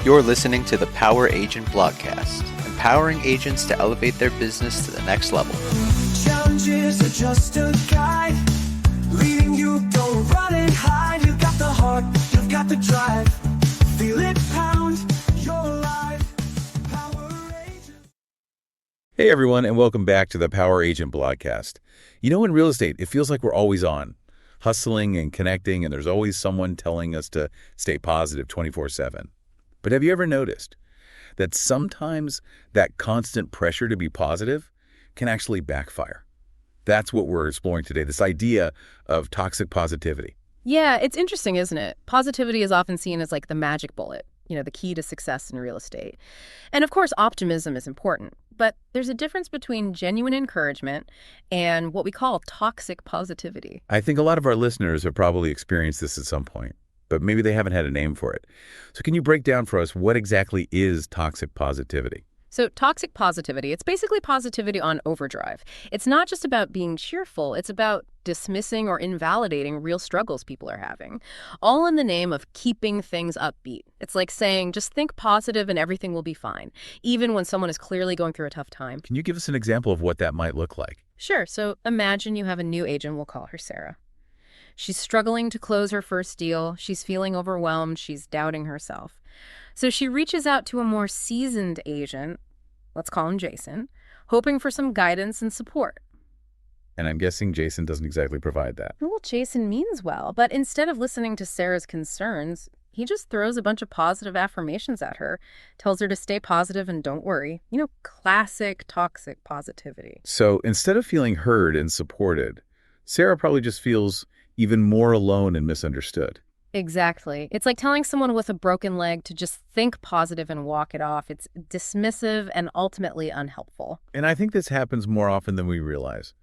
You're listening to the Power Agent Blogcast, empowering agents to elevate their business to the next level. Challenges are just a guide, leading you, don't run and hide. You've got the heart, you've got the drive, feel it pound your life. Power Agent. Hey everyone, and welcome back to the Power Agent Blogcast. You know, in real estate, it feels like we're always on, hustling and connecting, and there's always someone telling us to stay positive 24/7. But have you ever noticed that sometimes that constant pressure to be positive can actually backfire? That's what we're exploring today, this idea of toxic positivity. Yeah, it's interesting, isn't it? Positivity is often seen as like the magic bullet, the key to success in real estate. And of course, optimism is important, but there's a difference between genuine encouragement and what we call toxic positivity. I think a lot of our listeners have probably experienced this at some point, but maybe they haven't had a name for it. So can you break down for us what exactly is toxic positivity? So toxic positivity, it's basically positivity on overdrive. It's not just about being cheerful, it's about dismissing or invalidating real struggles people are having, all in the name of keeping things upbeat. It's like saying, just think positive and everything will be fine, even when someone is clearly going through a tough time. Can you give us an example of what that might look like? Sure, so imagine you have a new agent, we'll call her Sarah. She's struggling to close her first deal, she's feeling overwhelmed, she's doubting herself. So she reaches out to a more seasoned agent, let's call him Jason, hoping for some guidance and support. And I'm guessing Jason doesn't exactly provide that. Well, Jason means well, but instead of listening to Sarah's concerns, he just throws a bunch of positive affirmations at her, tells her to stay positive and don't worry. Classic toxic positivity. So instead of feeling heard and supported, Sarah probably just feels even more alone and misunderstood. Exactly. It's like telling someone with a broken leg to just think positive and walk it off. It's dismissive and ultimately unhelpful. And I think this happens more often than we realize.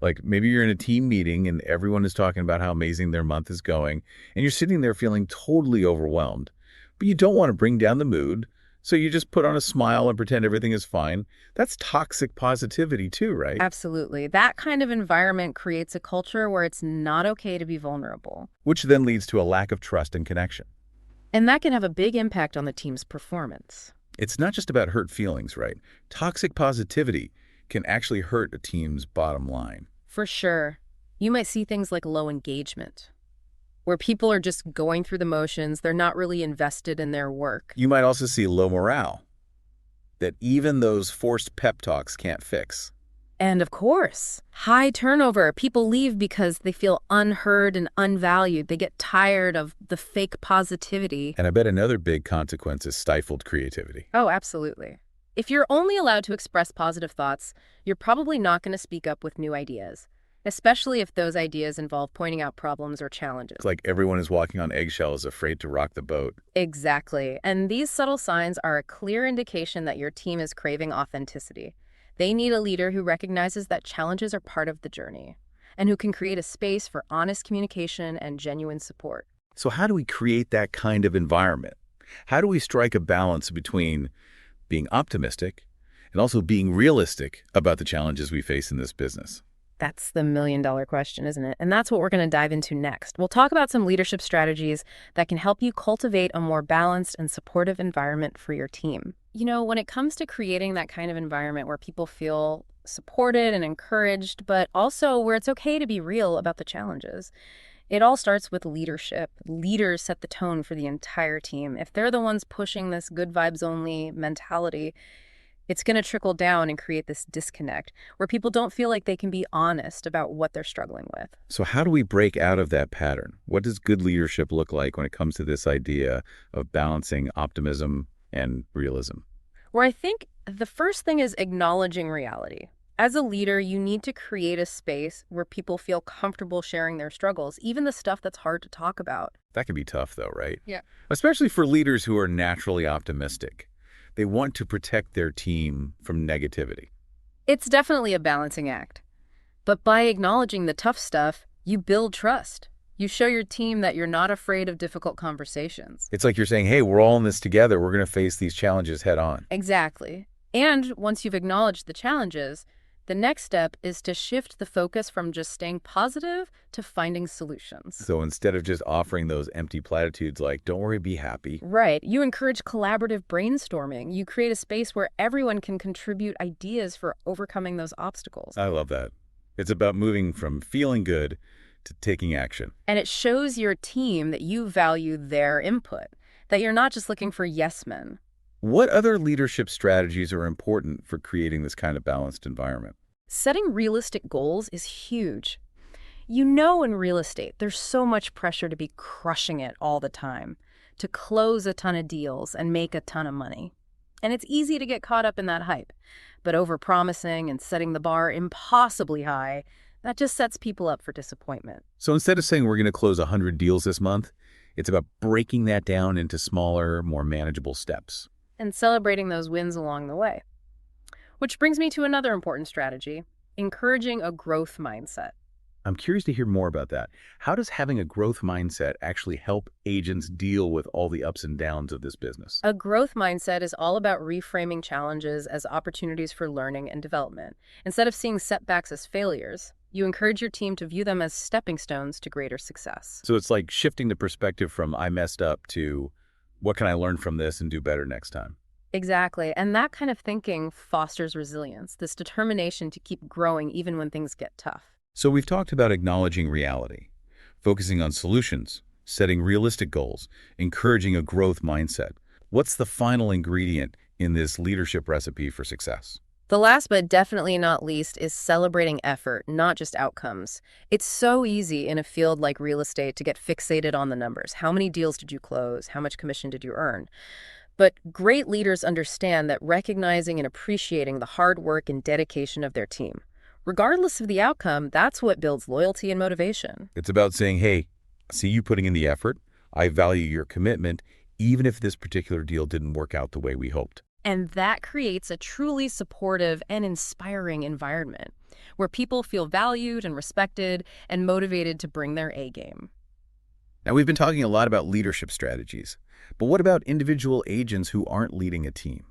Like maybe you're in a team meeting and everyone is talking about how amazing their month is going, and you're sitting there feeling totally overwhelmed, but you don't want to bring down the mood, so you just put on a smile and pretend everything is fine. That's toxic positivity too, right? Absolutely. That kind of environment creates a culture where it's not okay to be vulnerable. Which then leads to a lack of trust and connection. And that can have a big impact on the team's performance. It's not just about hurt feelings, right? Toxic positivity can actually hurt a team's bottom line. For sure. You might see things like low engagement, where people are just going through the motions, they're not really invested in their work. You might also see low morale, that even those forced pep talks can't fix. And of course, high turnover. People leave because they feel unheard and unvalued. They get tired of the fake positivity. And I bet another big consequence is stifled creativity. Oh, absolutely. If you're only allowed to express positive thoughts, you're probably not going to speak up with new ideas, especially if those ideas involve pointing out problems or challenges. It's like everyone is walking on eggshells, afraid to rock the boat. Exactly. And these subtle signs are a clear indication that your team is craving authenticity. They need a leader who recognizes that challenges are part of the journey and who can create a space for honest communication and genuine support. So how do we create that kind of environment? How do we strike a balance between being optimistic and also being realistic about the challenges we face in this business? That's the million-dollar question, isn't it? And that's what we're going to dive into next. We'll talk about some leadership strategies that can help you cultivate a more balanced and supportive environment for your team. When it comes to creating that kind of environment where people feel supported and encouraged, but also where it's okay to be real about the challenges, it all starts with leadership. Leaders set the tone for the entire team. If they're the ones pushing this good vibes only mentality, it's going to trickle down and create this disconnect where people don't feel like they can be honest about what they're struggling with. So how do we break out of that pattern? What does good leadership look like when it comes to this idea of balancing optimism and realism? Where I think the first thing is acknowledging reality. As a leader, you need to create a space where people feel comfortable sharing their struggles, even the stuff that's hard to talk about. That can be tough though, right? Yeah. Especially for leaders who are naturally optimistic. They want to protect their team from negativity. It's definitely a balancing act. But by acknowledging the tough stuff, you build trust. You show your team that you're not afraid of difficult conversations. It's like you're saying, hey, we're all in this together. We're going to face these challenges head on. Exactly. And once you've acknowledged the challenges, The next step is to shift the focus from just staying positive to finding solutions. So instead of just offering those empty platitudes like, don't worry, be happy. Right. You encourage collaborative brainstorming. You create a space where everyone can contribute ideas for overcoming those obstacles. I love that. It's about moving from feeling good to taking action. And it shows your team that you value their input, that you're not just looking for yes men. What other leadership strategies are important for creating this kind of balanced environment? Setting realistic goals is huge. You know, in real estate, there's so much pressure to be crushing it all the time, to close a ton of deals and make a ton of money. And it's easy to get caught up in that hype. But overpromising and setting the bar impossibly high, that just sets people up for disappointment. So instead of saying we're going to close 100 deals this month, it's about breaking that down into smaller, more manageable steps. And celebrating those wins along the way. Which brings me to another important strategy, encouraging a growth mindset. I'm curious to hear more about that. How does having a growth mindset actually help agents deal with all the ups and downs of this business? A growth mindset is all about reframing challenges as opportunities for learning and development. Instead of seeing setbacks as failures, you encourage your team to view them as stepping stones to greater success. So it's like shifting the perspective from I messed up to what can I learn from this and do better next time? Exactly. And that kind of thinking fosters resilience, this determination to keep growing even when things get tough. So we've talked about acknowledging reality, focusing on solutions, setting realistic goals, encouraging a growth mindset. What's the final ingredient in this leadership recipe for success? The last but definitely not least is celebrating effort, not just outcomes. It's so easy in a field like real estate to get fixated on the numbers. How many deals did you close? How much commission did you earn? But great leaders understand that recognizing and appreciating the hard work and dedication of their team, regardless of the outcome, that's what builds loyalty and motivation. It's about saying, hey, I see you putting in the effort. I value your commitment, even if this particular deal didn't work out the way we hoped. And that creates a truly supportive and inspiring environment where people feel valued and respected and motivated to bring their A game. Now, we've been talking a lot about leadership strategies, but what about individual agents who aren't leading a team?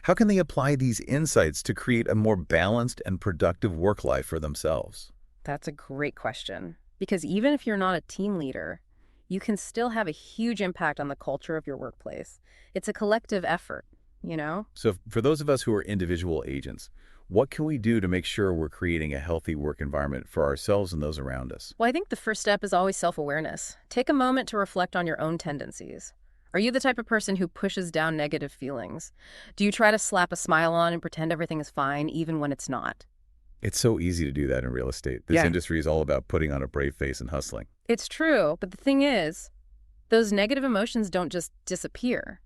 How can they apply these insights to create a more balanced and productive work life for themselves? That's a great question, because even if you're not a team leader, you can still have a huge impact on the culture of your workplace. It's a collective effort, you know? So for those of us who are individual agents, what can we do to make sure we're creating a healthy work environment for ourselves and those around us? Well, I think the first step is always self-awareness. Take a moment to reflect on your own tendencies. Are you the type of person who pushes down negative feelings? Do you try to slap a smile on and pretend everything is fine even when it's not? It's so easy to do that in real estate. This industry is all about putting on a brave face and hustling. It's true, but the thing is, those negative emotions don't just disappear.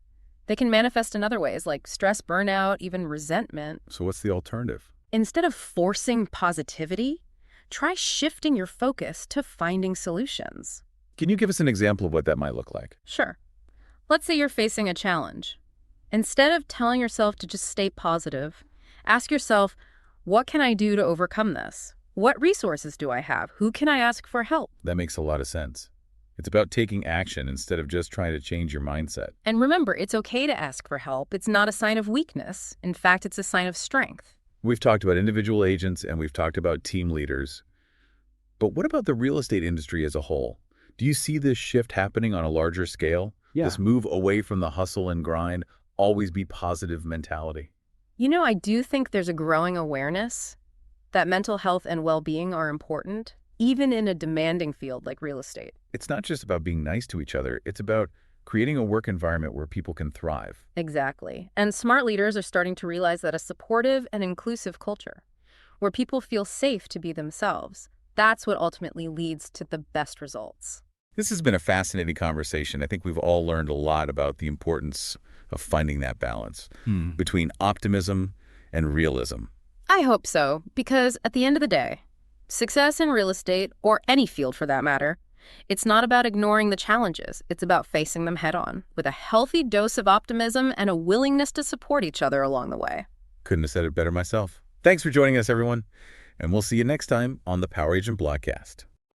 They can manifest in other ways, like stress, burnout, even resentment. So what's the alternative? Instead of forcing positivity, try shifting your focus to finding solutions. Can you give us an example of what that might look like? Sure. Let's say you're facing a challenge. Instead of telling yourself to just stay positive, ask yourself, what can I do to overcome this? What resources do I have? Who can I ask for help? That makes a lot of sense. It's about taking action instead of just trying to change your mindset. And remember, it's okay to ask for help. It's not a sign of weakness. In fact, it's a sign of strength. We've talked about individual agents and we've talked about team leaders. But what about the real estate industry as a whole? Do you see this shift happening on a larger scale? This move away from the hustle and grind, always be positive mentality? You know, I do think there's a growing awareness that mental health and well-being are important, even in a demanding field like real estate. It's not just about being nice to each other. It's about creating a work environment where people can thrive. Exactly. And smart leaders are starting to realize that a supportive and inclusive culture, where people feel safe to be themselves, that's what ultimately leads to the best results. This has been a fascinating conversation. I think we've all learned a lot about the importance of finding that balance between optimism and realism. I hope so, because at the end of the day, success in real estate, or any field for that matter, it's not about ignoring the challenges. It's about facing them head on with a healthy dose of optimism and a willingness to support each other along the way. Couldn't have said it better myself. Thanks for joining us, everyone. And we'll see you next time on the Power Agent Blogcast.